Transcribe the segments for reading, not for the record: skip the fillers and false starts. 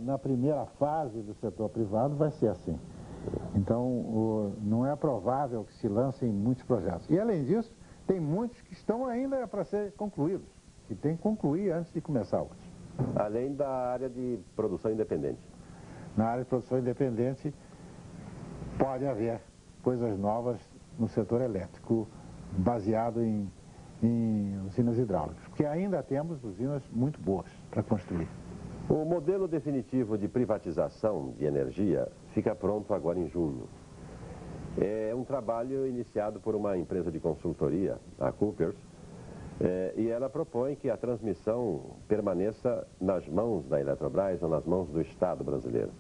Na primeira fase do setor privado vai ser assim. Então, não é provável que se lancem muitos projetos. E, além disso, tem muitos que estão ainda para ser concluídos, que tem que concluir antes de começar outros. Além da área de produção independente. Na área de produção independente, pode haver coisas novas no setor elétrico, baseado em usinas hidráulicas, porque ainda temos usinas muito boas para construir. O modelo definitivo de privatização de energia fica pronto agora em junho. É um trabalho iniciado por uma empresa de consultoria, a Coopers, e ela propõe que a transmissão permaneça nas mãos da Eletrobras ou nas mãos do Estado brasileiro,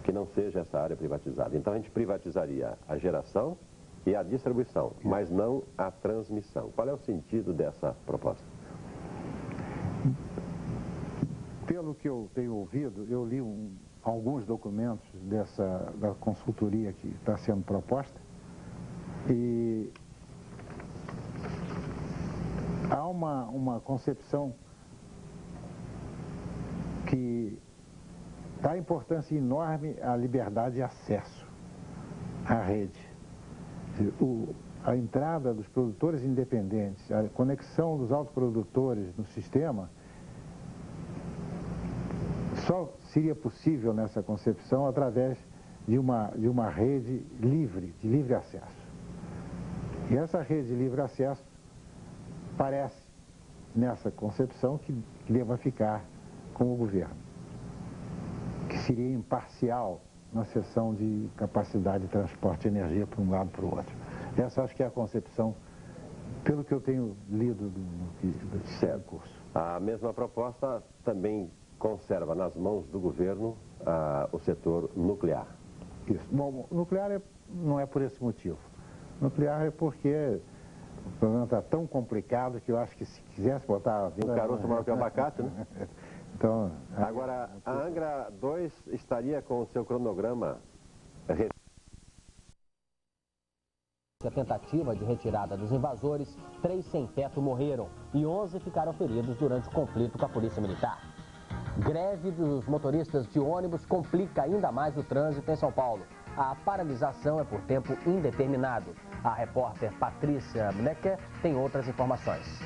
que não seja essa área privatizada. Então a gente privatizaria a geração e a distribuição, mas não a transmissão. Qual é o sentido dessa proposta? Pelo que eu tenho ouvido, eu li alguns documentos da consultoria que está sendo proposta e há uma concepção que dá importância enorme à liberdade de acesso à rede. A entrada dos produtores independentes, a conexão dos autoprodutores no sistema, só seria possível nessa concepção através de uma rede livre, de livre acesso. E essa rede de livre acesso parece, nessa concepção, que deva ficar com o governo, que seria imparcial na seção de capacidade de transporte de energia para um lado para o outro. Essa acho que é a concepção, pelo que eu tenho lido do curso. A mesma proposta também conserva nas mãos do governo o setor nuclear. Isso. Bom, o nuclear não é por esse motivo. O nuclear é porque o problema está tão complicado que eu acho que se quisesse botar a vida... Um caroço maior que o abacate, né? Então, agora, a Angra 2 estaria com o seu cronograma... A tentativa de retirada dos invasores, 3 sem teto morreram e 11 ficaram feridos durante o conflito com a polícia militar. Greve dos motoristas de ônibus complica ainda mais o trânsito em São Paulo. A paralisação é por tempo indeterminado. A repórter Patrícia Blecker tem outras informações.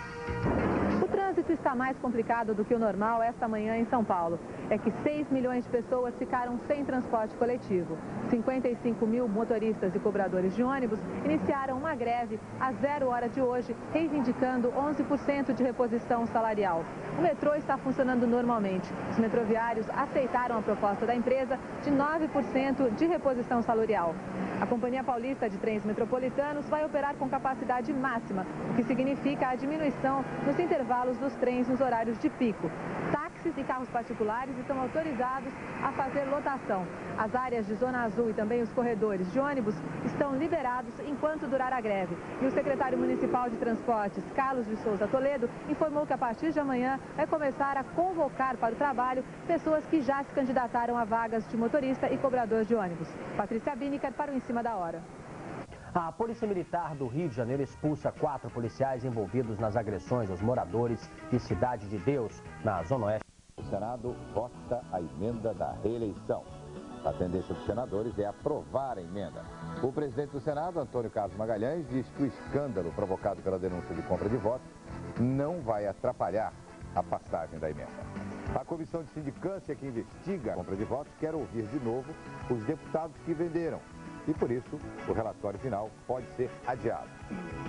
O trânsito está mais complicado do que o normal esta manhã em São Paulo. É que 6 milhões de pessoas ficaram sem transporte coletivo. 55 mil motoristas e cobradores de ônibus iniciaram uma greve às 0 hora de hoje, reivindicando 11% de reposição salarial. O metrô está funcionando normalmente. Os metroviários aceitaram a proposta da empresa de 9% de reposição salarial. A Companhia Paulista de Trens Metropolitanos vai operar com capacidade máxima, o que significa a diminuição nos intervalos dos trens nos horários de pico. Táxis e carros particulares estão autorizados a fazer lotação. As áreas de Zona Azul e também os corredores de ônibus estão liberados enquanto durar a greve. E o secretário municipal de Transportes, Carlos de Souza Toledo, informou que a partir de amanhã vai começar a convocar para o trabalho pessoas que já se candidataram a vagas de motorista e cobrador de ônibus. Patrícia Bineker para o Em Cima da Hora. A Polícia Militar do Rio de Janeiro expulsa 4 policiais envolvidos nas agressões aos moradores de Cidade de Deus, na Zona Oeste. O Senado vota a emenda da reeleição. A tendência dos senadores é aprovar a emenda. O presidente do Senado, Antônio Carlos Magalhães, diz que o escândalo provocado pela denúncia de compra de votos não vai atrapalhar a passagem da emenda. A Comissão de Sindicância que investiga a compra de votos quer ouvir de novo os deputados que venderam. E por isso, o relatório final pode ser adiado.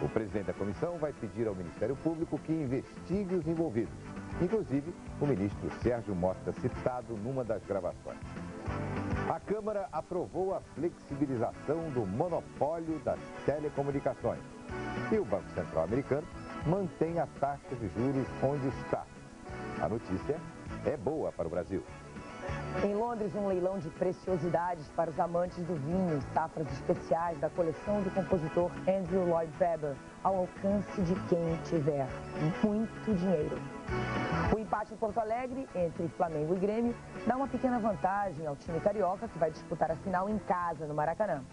O presidente da comissão vai pedir ao Ministério Público que investigue os envolvidos. Inclusive, o ministro Sérgio Mota, citado numa das gravações. A Câmara aprovou a flexibilização do monopólio das telecomunicações. E o Banco Central americano mantém a taxa de juros onde está. A notícia é boa para o Brasil. Em Londres, um leilão de preciosidades para os amantes do vinho, safras especiais da coleção do compositor Andrew Lloyd Webber, ao alcance de quem tiver muito dinheiro. O empate em Porto Alegre, entre Flamengo e Grêmio, dá uma pequena vantagem ao time carioca, que vai disputar a final em casa, no Maracanã.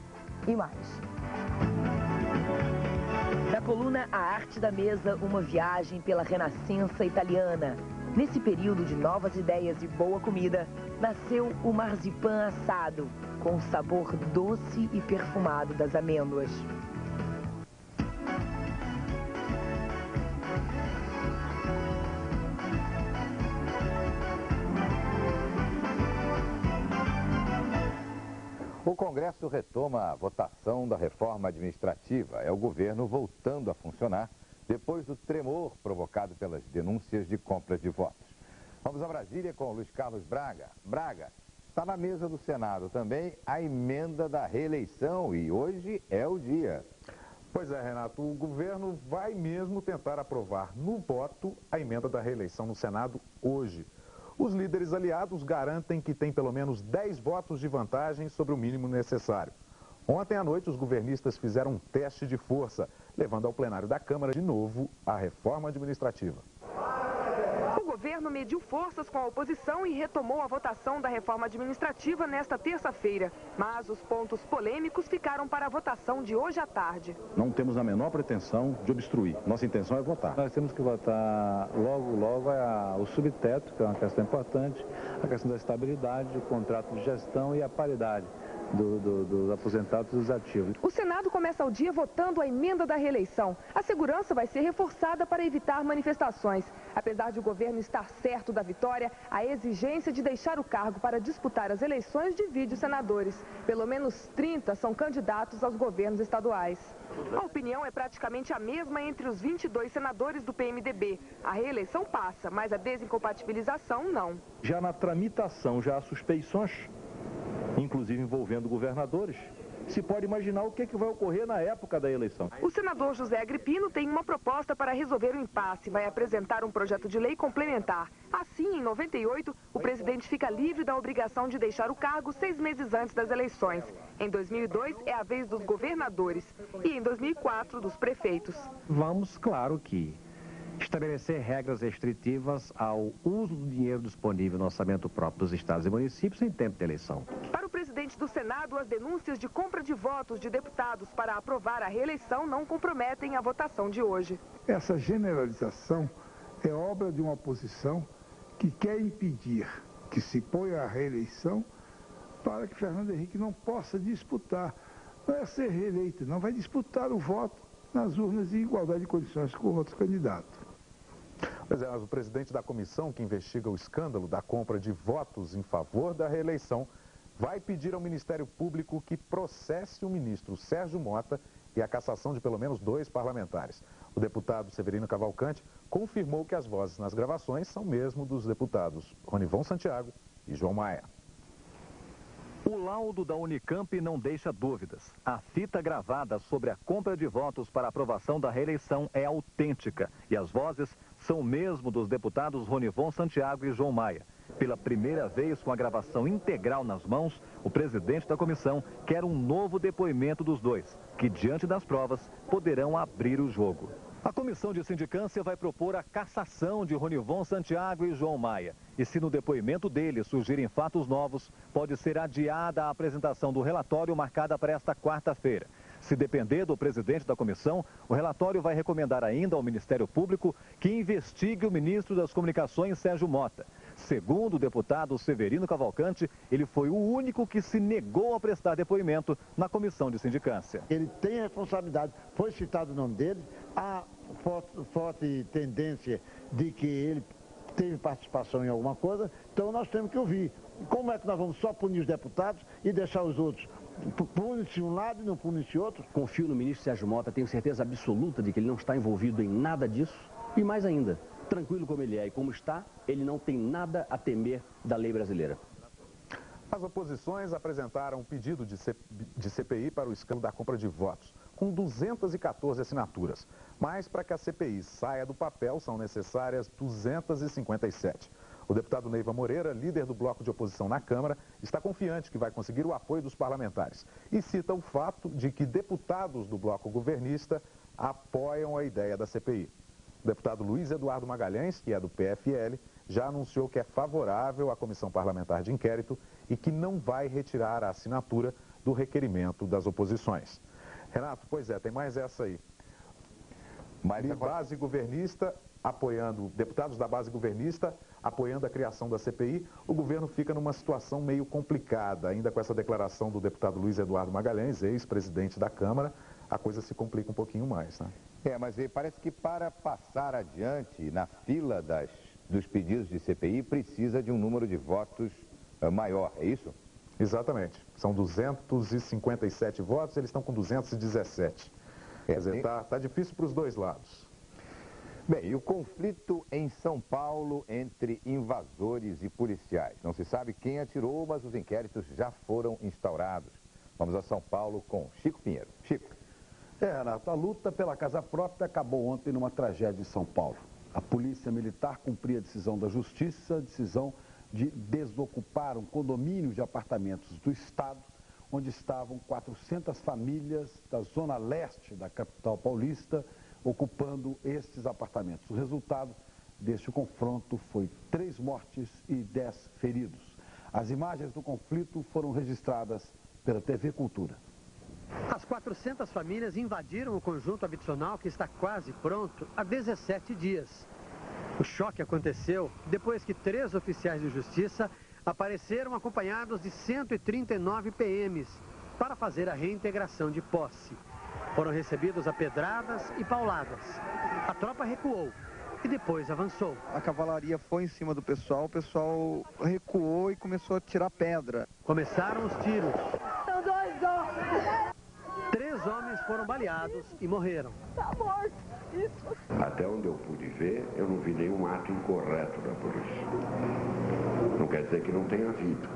E mais. Na coluna A Arte da Mesa, uma viagem pela Renascença italiana. Nesse período de novas ideias e boa comida, nasceu o marzipan assado, com o sabor doce e perfumado das amêndoas. O Congresso retoma a votação da reforma administrativa. É o governo voltando a funcionar depois do tremor provocado pelas denúncias de compra de votos. Vamos a Brasília com o Luiz Carlos Braga. Braga, está na mesa do Senado também a emenda da reeleição e hoje é o dia. Pois é, Renato, o governo vai mesmo tentar aprovar no voto a emenda da reeleição no Senado hoje. Os líderes aliados garantem que tem pelo menos 10 votos de vantagem sobre o mínimo necessário. Ontem à noite, os governistas fizeram um teste de força, levando ao plenário da Câmara de novo a reforma administrativa. O governo mediu forças com a oposição e retomou a votação da reforma administrativa nesta terça-feira. Mas os pontos polêmicos ficaram para a votação de hoje à tarde. Não temos a menor pretensão de obstruir. Nossa intenção é votar. Nós temos que votar logo o subteto, que é uma questão importante, a questão da estabilidade, o contrato de gestão e a paridade dos aposentados e dos ativos. O Senado começa o dia votando a emenda da reeleição. A segurança vai ser reforçada para evitar manifestações. Apesar de o governo estar certo da vitória, a exigência de deixar o cargo para disputar as eleições divide os senadores. Pelo menos 30 são candidatos aos governos estaduais. A opinião é praticamente a mesma entre os 22 senadores do PMDB. A reeleição passa, mas a desincompatibilização não. Já na tramitação, já há suspeições, inclusive envolvendo governadores. Se pode imaginar o que vai ocorrer na época da eleição. O senador José Agripino tem uma proposta para resolver o impasse. Vai apresentar um projeto de lei complementar. Assim, em 98, o presidente fica livre da obrigação de deixar o cargo 6 meses antes das eleições. Em 2002, é a vez dos governadores. E em 2004, dos prefeitos. Vamos, claro que estabelecer regras restritivas ao uso do dinheiro disponível no orçamento próprio dos estados e municípios em tempo de eleição. Para o presidente do Senado, as denúncias de compra de votos de deputados para aprovar a reeleição não comprometem a votação de hoje. Essa generalização é obra de uma oposição que quer impedir que se ponha a reeleição para que Fernando Henrique não possa disputar. Não é ser reeleito, não vai disputar o voto nas urnas em igualdade de condições com outros candidatos. Pois é, mas o presidente da comissão que investiga o escândalo da compra de votos em favor da reeleição vai pedir ao Ministério Público que processe o ministro Sérgio Mota e a cassação de pelo menos 2 parlamentares. O deputado Severino Cavalcante confirmou que as vozes nas gravações são mesmo dos deputados Ronivon Santiago e João Maia. O laudo da Unicamp não deixa dúvidas. A fita gravada sobre a compra de votos para aprovação da reeleição é autêntica e as vozes são mesmo dos deputados Ronivon Santiago e João Maia. Pela primeira vez com a gravação integral nas mãos, o presidente da comissão quer um novo depoimento dos dois, que diante das provas poderão abrir o jogo. A comissão de sindicância vai propor a cassação de Ronivon Santiago e João Maia. E se no depoimento deles surgirem fatos novos, pode ser adiada a apresentação do relatório marcada para esta quarta-feira. Se depender do presidente da comissão, o relatório vai recomendar ainda ao Ministério Público que investigue o ministro das Comunicações, Sérgio Mota. Segundo o deputado Severino Cavalcante, ele foi o único que se negou a prestar depoimento na comissão de sindicância. Ele tem responsabilidade, foi citado o nome dele, há forte tendência de que ele teve participação em alguma coisa, então nós temos que ouvir. Como é que nós vamos só punir os deputados e deixar os outros? Pune-se um lado e não pune-se outro? Confio no ministro Sérgio Mota, tenho certeza absoluta de que ele não está envolvido em nada disso. E mais ainda, tranquilo como ele é e como está, ele não tem nada a temer da lei brasileira. As oposições apresentaram um pedido de CPI para o escândalo da compra de votos, com 214 assinaturas. Mas para que a CPI saia do papel, são necessárias 257. O deputado Neiva Moreira, líder do bloco de oposição na Câmara, está confiante que vai conseguir o apoio dos parlamentares. E cita o fato de que deputados do bloco governista apoiam a ideia da CPI. O deputado Luiz Eduardo Magalhães, que é do PFL, já anunciou que é favorável à comissão parlamentar de inquérito e que não vai retirar a assinatura do requerimento das oposições. Renato, pois é, tem mais essa aí. De base governista apoiando, deputados da base governista apoiando a criação da CPI, o governo fica numa situação meio complicada. Ainda com essa declaração do deputado Luiz Eduardo Magalhães, ex-presidente da Câmara, a coisa se complica um pouquinho mais, né? Mas parece que para passar adiante na fila dos pedidos de CPI precisa de um número de votos maior, é isso? Exatamente. São 257 votos, eles estão com 217. Quer dizer, tá difícil para os dois lados. Bem, e o conflito em São Paulo entre invasores e policiais? Não se sabe quem atirou, mas os inquéritos já foram instaurados. Vamos a São Paulo com Chico Pinheiro. Chico. Renato, a luta pela casa própria acabou ontem numa tragédia em São Paulo. A polícia militar cumpria a decisão da justiça, decisão de desocupar um condomínio de apartamentos do estado, onde estavam 400 famílias da zona leste da capital paulista, ocupando estes apartamentos. O resultado deste confronto foi 3 mortes e 10 feridos. As imagens do conflito foram registradas pela TV Cultura. As 400 famílias invadiram o conjunto habitacional que está quase pronto há 17 dias. O choque aconteceu depois que 3 oficiais de justiça apareceram acompanhados de 139 PMs para fazer a reintegração de posse. Foram recebidos a pedradas e pauladas. A tropa recuou e depois avançou. A cavalaria foi em cima do pessoal, o pessoal recuou e começou a tirar pedra. Começaram os tiros. São 2 homens. 3 homens foram baleados e morreram. Tá morto. Isso. Até onde eu pude ver, eu não vi nenhum ato incorreto da polícia. Não quer dizer que não tenha havido.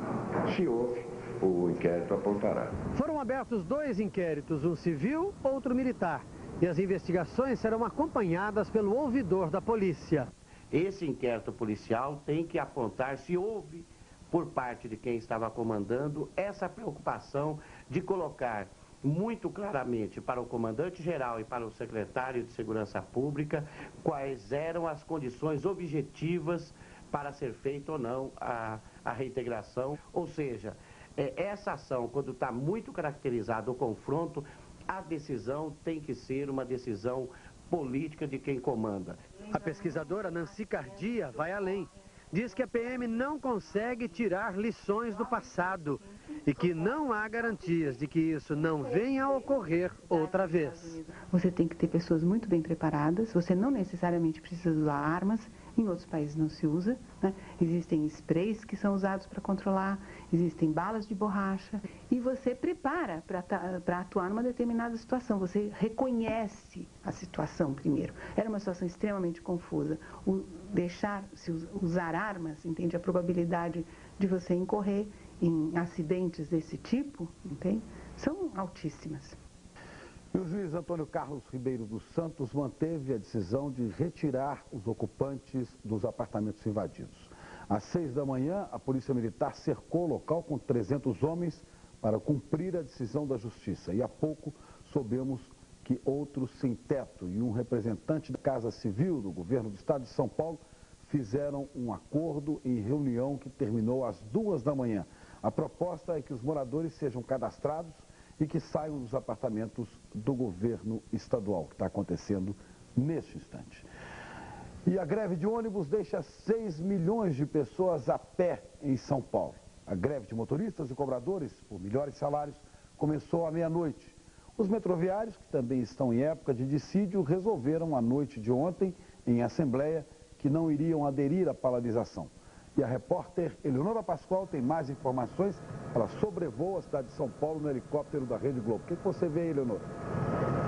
Se houve, o inquérito apontará. Foram abertos 2 inquéritos, um civil, outro militar. E as investigações serão acompanhadas pelo ouvidor da polícia. Esse inquérito policial tem que apontar se houve, por parte de quem estava comandando, essa preocupação de colocar muito claramente para o comandante-geral e para o secretário de Segurança Pública quais eram as condições objetivas para ser feita ou não a reintegração. Ou seja, essa ação, quando está muito caracterizado o confronto, a decisão tem que ser uma decisão política de quem comanda. A pesquisadora Nancy Cardia vai além. Diz que a PM não consegue tirar lições do passado e que não há garantias de que isso não venha a ocorrer outra vez. Você tem que ter pessoas muito bem preparadas, você não necessariamente precisa usar armas, em outros países não se usa, né? Existem sprays que são usados para controlar, existem balas de borracha e você prepara para atuar numa determinada situação, você reconhece a situação primeiro. Era uma situação extremamente confusa. Deixar-se usar armas, entende? A probabilidade de você incorrer em acidentes desse tipo, entende? São altíssimas. E o juiz Antônio Carlos Ribeiro dos Santos manteve a decisão de retirar os ocupantes dos apartamentos invadidos. Às 6 da manhã, a Polícia Militar cercou o local com 300 homens para cumprir a decisão da Justiça. E há pouco soubemos que outros sem-teto e um representante da Casa Civil do Governo do Estado de São Paulo fizeram um acordo em reunião que terminou às 2 da manhã. A proposta é que os moradores sejam cadastrados e que saiam dos apartamentos do governo estadual, que está acontecendo neste instante. E a greve de ônibus deixa 6 milhões de pessoas a pé em São Paulo. A greve de motoristas e cobradores por melhores salários começou à meia-noite. Os metroviários, que também estão em época de dissídio, resolveram à noite de ontem, em assembleia, que não iriam aderir à paralisação. E a repórter Eleonora Pascoal tem mais informações. Ela sobrevoa a cidade de São Paulo no helicóptero da Rede Globo. O que você vê aí, Eleonora?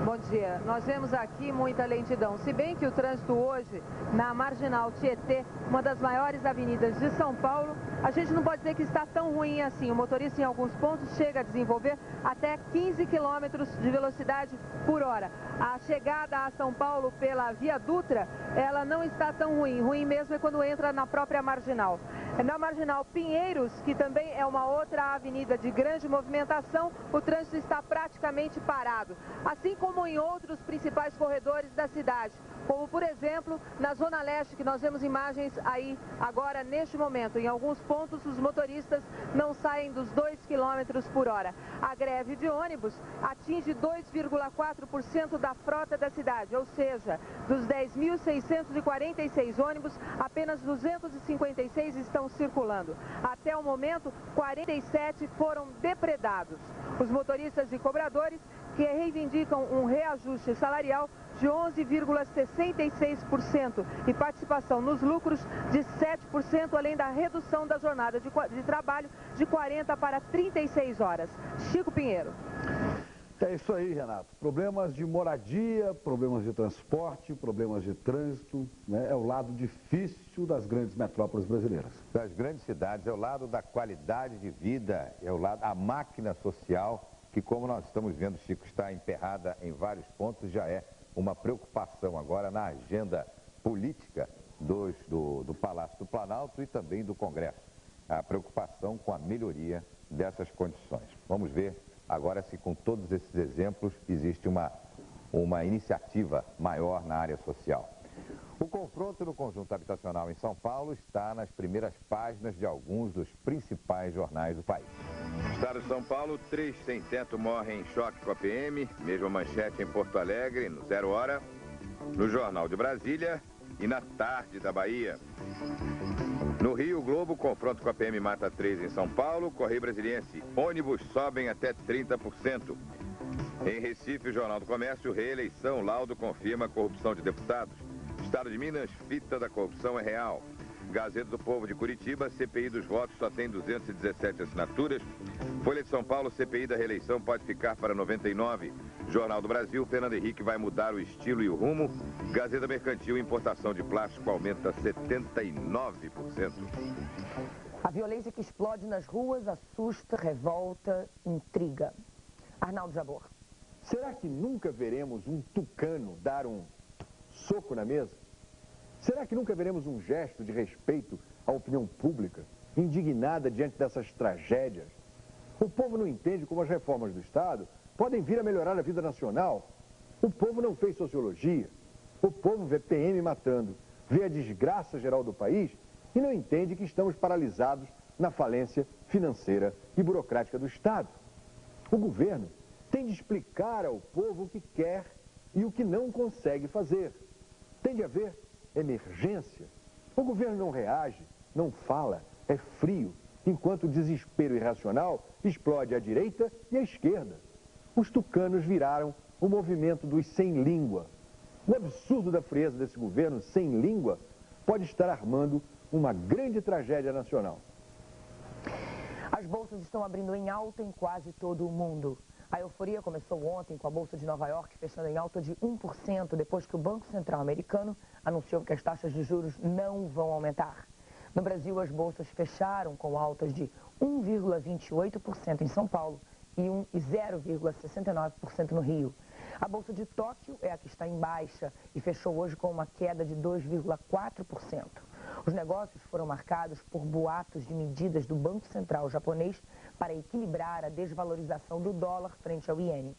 Bom dia. Nós vemos aqui muita lentidão. Se bem que o trânsito hoje, na Marginal Tietê, uma das maiores avenidas de São Paulo, a gente não pode dizer que está tão ruim assim. O motorista, em alguns pontos, chega a desenvolver até 15 km de velocidade por hora. A chegada a São Paulo pela Via Dutra, ela não está tão ruim. Ruim mesmo é quando entra na própria Marginal. Na Marginal Pinheiros, que também é uma outra avenida de grande movimentação, o trânsito está praticamente parado, assim como em outros principais corredores da cidade, como por exemplo na Zona Leste, que nós vemos imagens aí agora neste momento. Em alguns pontos os motoristas não saem dos 2 km por hora. A greve de ônibus atinge 2,4% da frota da cidade, ou seja, dos 10.646 ônibus, apenas 256 estão circulando. Até o momento, 47 foram depredados. Os motoristas e cobradores que reivindicam um reajuste salarial de 11,66% e participação nos lucros de 7%, além da redução da jornada de trabalho de 40 para 36 horas. Chico Pinheiro. É isso aí, Renato. Problemas de moradia, problemas de transporte, problemas de trânsito, né? É o lado difícil das grandes metrópoles brasileiras. Das grandes cidades, é o lado da qualidade de vida, é o lado da máquina social, que como nós estamos vendo, Chico, está emperrada em vários pontos, já é uma preocupação agora na agenda política do Palácio do Planalto e também do Congresso. A preocupação com a melhoria dessas condições. Vamos ver agora se com todos esses exemplos existe uma iniciativa maior na área social. O confronto no conjunto habitacional em São Paulo está nas primeiras páginas de alguns dos principais jornais do país. Estado de São Paulo, 3 sem teto morrem em choque com a PM, mesma manchete em Porto Alegre, no 0 Hora, no Jornal de Brasília e na Tarde da Bahia. No Rio, Globo, confronto com a PM mata 3 em São Paulo, Correio Brasiliense, ônibus sobem até 30%. Em Recife, o Jornal do Comércio, reeleição, laudo confirma corrupção de deputados. Estado de Minas, fita da corrupção é real. Gazeta do Povo de Curitiba, CPI dos votos só tem 217 assinaturas. Folha de São Paulo, CPI da reeleição pode ficar para 99. Jornal do Brasil, Fernando Henrique vai mudar o estilo e o rumo. Gazeta Mercantil, importação de plástico aumenta 79%. A violência que explode nas ruas assusta, revolta, intriga. Arnaldo Jabor. Será que nunca veremos um tucano dar um soco na mesa? Será que nunca veremos um gesto de respeito à opinião pública, indignada diante dessas tragédias? O povo não entende como as reformas do Estado podem vir a melhorar a vida nacional. O povo não fez sociologia. O povo vê PM matando, vê a desgraça geral do país e não entende que estamos paralisados na falência financeira e burocrática do Estado. O governo tem de explicar ao povo o que quer e o que não consegue fazer. Tem de haver emergência. O governo não reage, não fala, é frio, enquanto o desespero irracional explode à direita e à esquerda. Os tucanos viraram o movimento dos sem língua. O absurdo da frieza desse governo sem língua pode estar armando uma grande tragédia nacional. As bolsas estão abrindo em alta em quase todo o mundo. A euforia começou ontem com a Bolsa de Nova York fechando em alta de 1%, depois que o Banco Central americano anunciou que as taxas de juros não vão aumentar. No Brasil, as bolsas fecharam com altas de 1,28% em São Paulo e 0,69% no Rio. A Bolsa de Tóquio é a que está em baixa e fechou hoje com uma queda de 2,4%. Os negócios foram marcados por boatos de medidas do Banco Central japonês para equilibrar a desvalorização do dólar frente ao iene.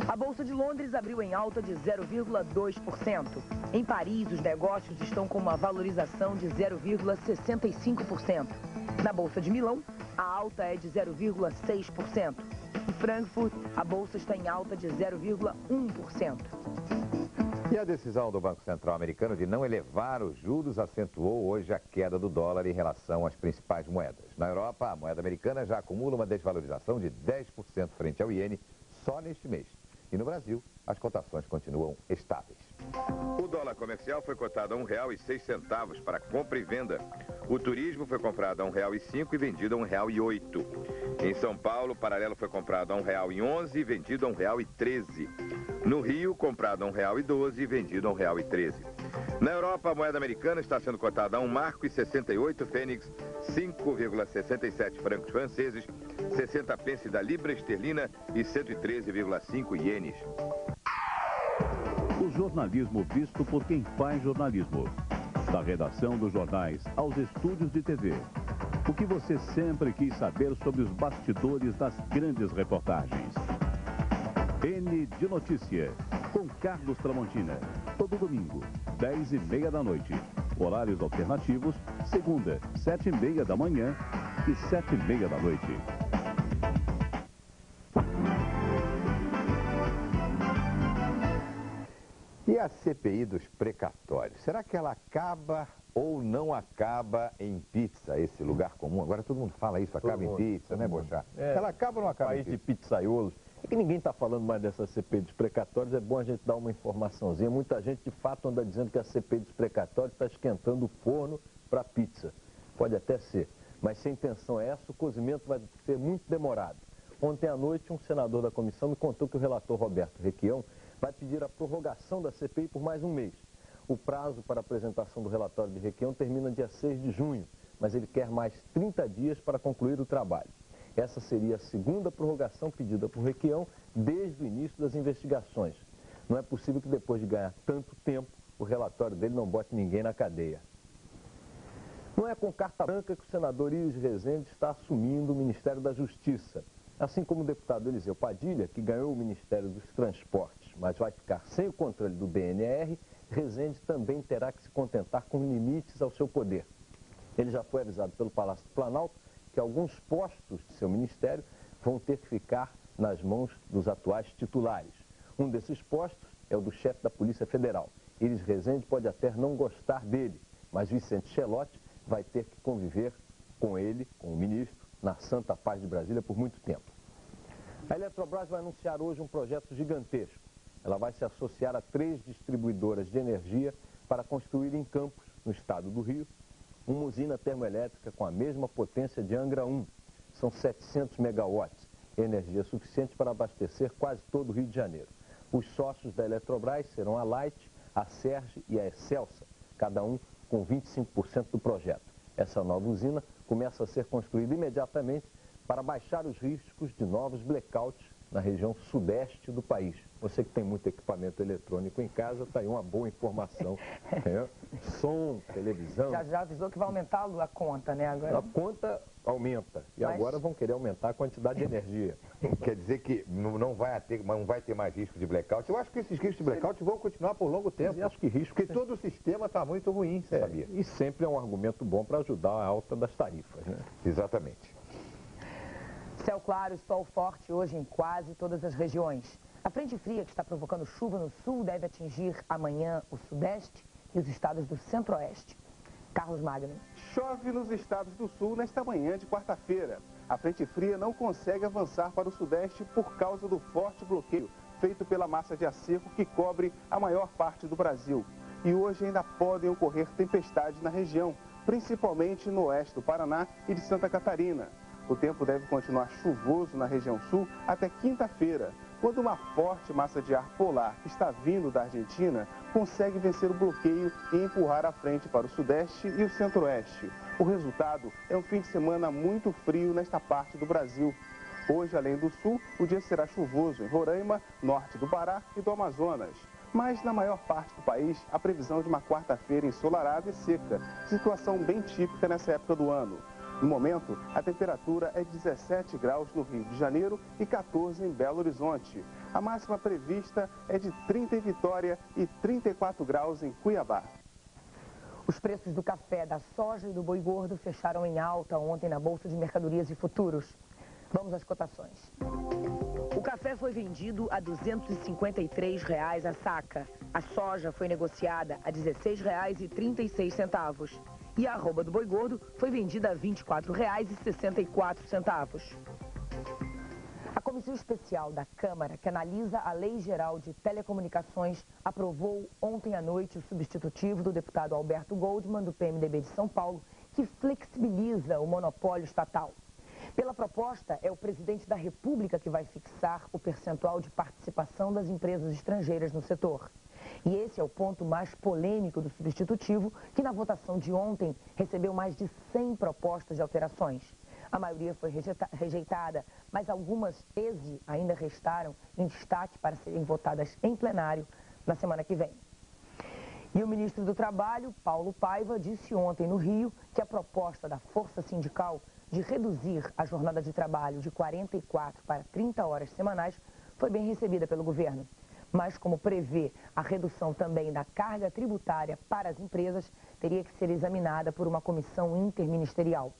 A Bolsa de Londres abriu em alta de 0,2%. Em Paris, os negócios estão com uma valorização de 0,65%. Na Bolsa de Milão, a alta é de 0,6%. Em Frankfurt, a Bolsa está em alta de 0,1%. E a decisão do Banco Central americano de não elevar os juros acentuou hoje a queda do dólar em relação às principais moedas. Na Europa, a moeda americana já acumula uma desvalorização de 10% frente ao iene só neste mês. E no Brasil, as cotações continuam estáveis. O dólar comercial foi cotado a R$ 1,06 para compra e venda. O turismo foi comprado a R$ 1,05 e vendido a R$ 1,08. Em São Paulo, o paralelo foi comprado a R$ 1,11 e vendido a R$ 1,13. No Rio, comprado a R$ 1,12 e vendido a R$ 1,13. Na Europa, a moeda americana está sendo cotada a 1 marco e 68 fênix, 5,67 francos franceses, 60 pence da libra esterlina e 113,5 ienes. O jornalismo visto por quem faz jornalismo. Da redação dos jornais aos estúdios de TV. O que você sempre quis saber sobre os bastidores das grandes reportagens. N de Notícia, com Carlos Tramontina. Todo domingo, 10h30 da noite. Horários alternativos, segunda, 7h30 da manhã e 7h30 da noite. E a CPI dos precatórios? Será que ela acaba ou não acaba em pizza, esse lugar comum? Agora todo mundo fala isso, acaba em pizza, né, Bochá? Ela acaba ou não acaba em pizza? País de pizzaiolos. É que ninguém está falando mais dessa CPI dos precatórios, é bom a gente dar uma informaçãozinha. Muita gente, de fato, anda dizendo que a CPI dos precatórios está esquentando o forno para pizza. Pode até ser, mas se a intenção é essa, o cozimento vai ser muito demorado. Ontem à noite, um senador da comissão me contou que o relator Roberto Requião vai pedir a prorrogação da CPI por mais um mês. O prazo para a apresentação do relatório de Requião termina dia 6 de junho, mas ele quer mais 30 dias para concluir o trabalho. Essa seria a segunda prorrogação pedida por Requião desde o início das investigações. Não é possível que depois de ganhar tanto tempo, o relatório dele não bote ninguém na cadeia. Não é com carta branca que o senador Iris Rezende está assumindo o Ministério da Justiça. Assim como o deputado Eliseu Padilha, que ganhou o Ministério dos Transportes, mas vai ficar sem o controle do BNR, Rezende também terá que se contentar com limites ao seu poder. Ele já foi avisado pelo Palácio do Planalto que alguns postos de seu ministério vão ter que ficar nas mãos dos atuais titulares. Um desses postos é o do chefe da Polícia Federal. Iris Rezende pode até não gostar dele, mas Vicente Chelotti vai ter que conviver com ele, com o ministro, na Santa Paz de Brasília por muito tempo. A Eletrobras vai anunciar hoje um projeto gigantesco. Ela vai se associar a 3 distribuidoras de energia para construir em Campos, no estado do Rio, uma usina termoelétrica com a mesma potência de Angra 1. São 700 megawatts, energia suficiente para abastecer quase todo o Rio de Janeiro. Os sócios da Eletrobras serão a Light, a Serge e a Excelsa, cada um com 25% do projeto. Essa nova usina começa a ser construída imediatamente para baixar os riscos de novos blackouts na região sudeste do país. Você que tem muito equipamento eletrônico em casa, está aí uma boa informação. Som, televisão. Já avisou que vai aumentar a conta, né? Agora... A conta aumenta. E agora vão querer aumentar a quantidade de energia. Quer dizer que não vai ter mais risco de blackout. Eu acho que esses riscos de blackout vão continuar por longo tempo. Eu acho que risco... Porque todo o sistema está muito ruim, você sabia? E sempre é um argumento bom para ajudar a alta das tarifas, né? Exatamente. Céu claro e sol forte hoje em quase todas as regiões. A frente fria que está provocando chuva no sul deve atingir amanhã o sudeste e os estados do centro-oeste. Carlos Magno. Chove nos estados do sul nesta manhã de quarta-feira. A frente fria não consegue avançar para o sudeste por causa do forte bloqueio feito pela massa de ar seco que cobre a maior parte do Brasil. E hoje ainda podem ocorrer tempestades na região, principalmente no oeste do Paraná e de Santa Catarina. O tempo deve continuar chuvoso na região sul até quinta-feira, quando uma forte massa de ar polar que está vindo da Argentina consegue vencer o bloqueio e empurrar a frente para o sudeste e o centro-oeste. O resultado é um fim de semana muito frio nesta parte do Brasil. Hoje, além do sul, o dia será chuvoso em Roraima, norte do Pará e do Amazonas. Mas na maior parte do país, a previsão de uma quarta-feira ensolarada e seca, situação bem típica nessa época do ano. No momento, a temperatura é 17 graus no Rio de Janeiro e 14 em Belo Horizonte. A máxima prevista é de 30 em Vitória e 34 graus em Cuiabá. Os preços do café, da soja e do boi gordo fecharam em alta ontem na Bolsa de Mercadorias e Futuros. Vamos às cotações. O café foi vendido a R$ 253 a saca. A soja foi negociada a R$ 16,36. E a arroba do boi gordo foi vendida a R$ 24,64. A Comissão Especial da Câmara, que analisa a Lei Geral de Telecomunicações, aprovou ontem à noite o substitutivo do deputado Alberto Goldman, do PMDB de São Paulo, que flexibiliza o monopólio estatal. Pela proposta, é o presidente da República que vai fixar o percentual de participação das empresas estrangeiras no setor. E esse é o ponto mais polêmico do substitutivo, que na votação de ontem recebeu mais de 100 propostas de alterações. A maioria foi rejeitada, mas algumas 13 ainda restaram em destaque para serem votadas em plenário na semana que vem. E o ministro do Trabalho, Paulo Paiva, disse ontem no Rio que a proposta da Força Sindical de reduzir a jornada de trabalho de 44 para 30 horas semanais foi bem recebida pelo governo. Mas, como prevê a redução também da carga tributária para as empresas, teria que ser examinada por uma comissão interministerial.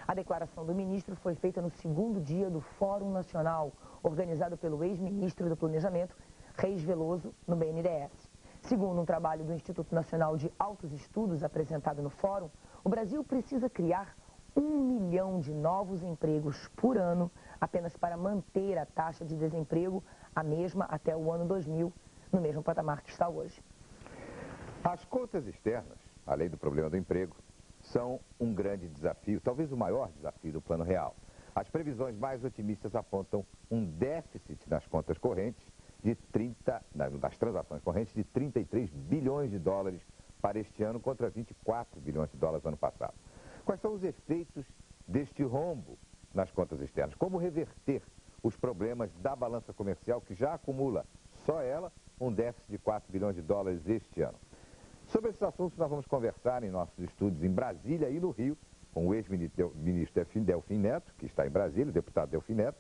A declaração do ministro foi feita no segundo dia do Fórum Nacional, organizado pelo ex-ministro do Planejamento, Reis Veloso, no BNDES. Segundo um trabalho do Instituto Nacional de Altos Estudos apresentado no fórum, o Brasil precisa criar 1 milhão de novos empregos por ano apenas para manter a taxa de desemprego a mesma até o ano 2000, no mesmo patamar que está hoje. As contas externas, além do problema do emprego, são um grande desafio, talvez o maior desafio do Plano Real. As previsões mais otimistas apontam um déficit nas contas correntes nas transações correntes de 33 bilhões de dólares para este ano contra 24 bilhões de dólares no ano passado. Quais são os efeitos deste rombo nas contas externas? Como reverter os problemas da balança comercial que já acumula, só ela, um déficit de 4 bilhões de dólares este ano? Sobre esses assuntos nós vamos conversar em nossos estúdios em Brasília e no Rio com o ex-ministro Delfim Neto, que está em Brasília, o deputado Delfim Neto,